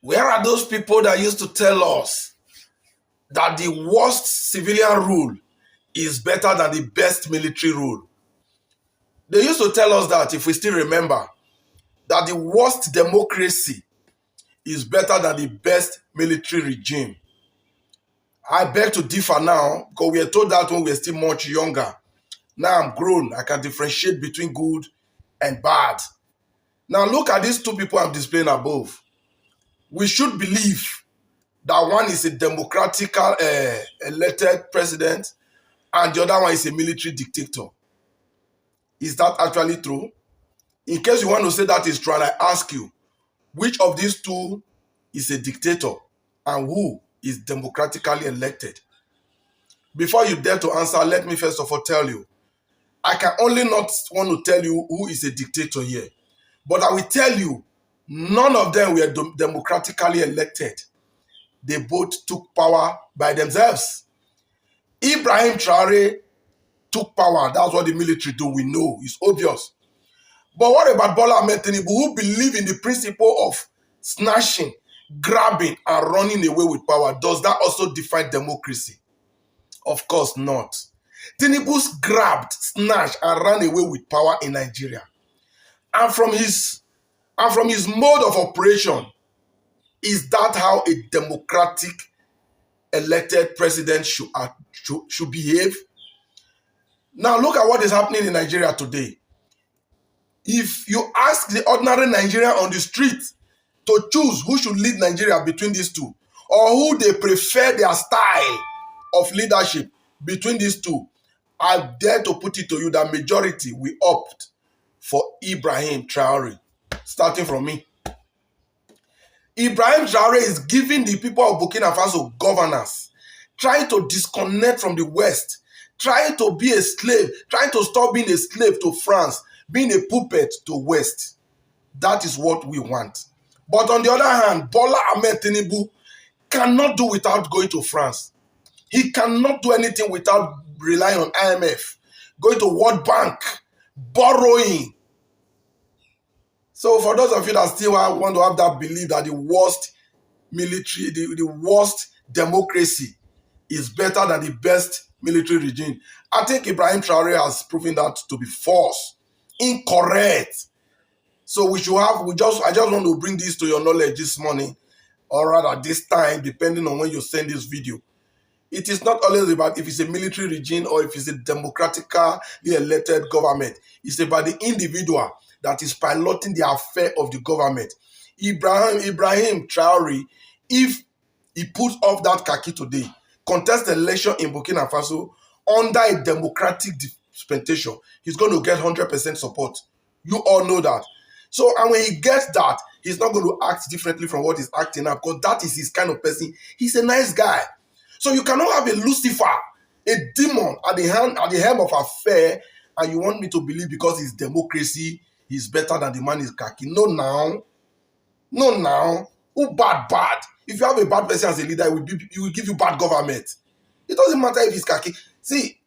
Where are those people that used to tell us that the worst civilian rule is better than the best military rule? They used to tell us that, if we still remember, that the worst democracy is better than the best military regime. I beg to differ now, because we were told that when we were still much younger. Now I'm grown, I can differentiate between good and bad. Now look at these two people I'm displaying above. We should believe that one is a democratically elected president and the other one is a military dictator. Is that actually true? In case you want to say that is true, and I ask you, which of these two is a dictator and who is democratically elected? Before you dare to answer, let me first of all tell you, I can only not want to tell you who is a dictator here, but I will tell you, none of them were democratically elected. They both took power by themselves. Ibrahim Traore took power. That's what the military do. We know. It's obvious. But what about Bola Ahmed Tinubu, who believe in the principle of snatching, grabbing, and running away with power? Does that also define democracy? Of course not. Tinubu's grabbed, snatched, and ran away with power in Nigeria. And from his mode of operation, is that how a democratic elected president should behave? Now look at what is happening in Nigeria today. If you ask the ordinary Nigerian on the street to choose who should lead Nigeria between these two, or who they prefer their style of leadership between these two, I dare to put it to you that majority will opt for Ibrahim Traore, starting from me. Ibrahim Traore is giving the people of Burkina Faso governance, trying to disconnect from the West, trying to be a slave, trying to stop being a slave to France, being a puppet to West. That is what we want. But on the other hand, Bola Ahmed Tinubu cannot do without going to France. He cannot do anything without relying on IMF, going to World Bank, borrowing. So for those of you that still want to have that belief that the worst military, the worst democracy is better than the best military regime, I think Ibrahim Traore has proven that to be false, incorrect. So I just want to bring this to your knowledge this morning, or rather this time, depending on when you send this video. It is not always about if it's a military regime or if it's a democratically elected government. It's about the individual that is piloting the affair of the government. Ibrahim Traore, if he puts off that khaki today, contest the election in Burkina Faso under a democratic dispensation, he's going to get 100% support. You all know that. So, and when he gets that, he's not going to act differently from what he's acting now, because that is his kind of person. He's a nice guy. So you cannot have a Lucifer, a demon at the helm of affair, and you want me to believe because it's democracy, he's better than the man in khaki. No now. Who bad? If you have a bad person as a leader, he will give you bad government. It doesn't matter if it's khaki. See,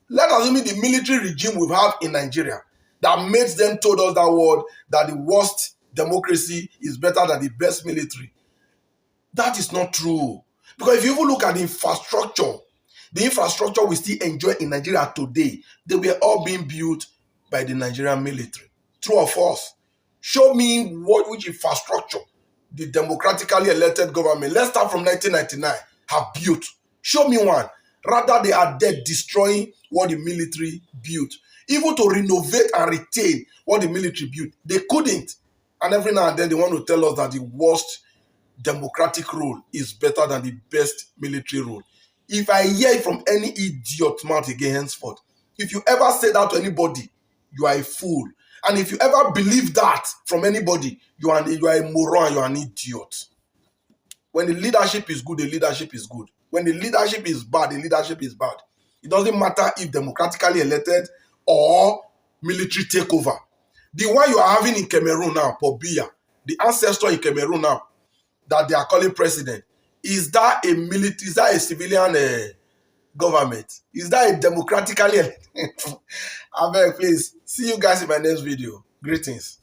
let us assume the military regime we have in Nigeria that makes them told us that word, that the worst democracy is better than the best military. That is not true. Because if you even look at the infrastructure we still enjoy in Nigeria today, they were all being built by the Nigerian military. True or false? Show me which infrastructure the democratically elected government, let's start from 1999, have built. Show me one. Rather, they are dead destroying what the military built. Even to renovate and retain what the military built, they couldn't. And every now and then they want to tell us that the worst democratic rule is better than the best military rule. If I hear it from any idiot mouth again henceforth, if you ever say that to anybody, you are a fool. And if you ever believe that from anybody, you are a moron, you are an idiot. When the leadership is good, the leadership is good. When the leadership is bad, the leadership is bad. It doesn't matter if democratically elected or military takeover. The one you are having in Cameroon now, Paul Biya, the ancestor in Cameroon now, that they are calling president, is that a military, is that a civilian government? Is that a democratically? I beg, please, see you guys in my next video. Greetings.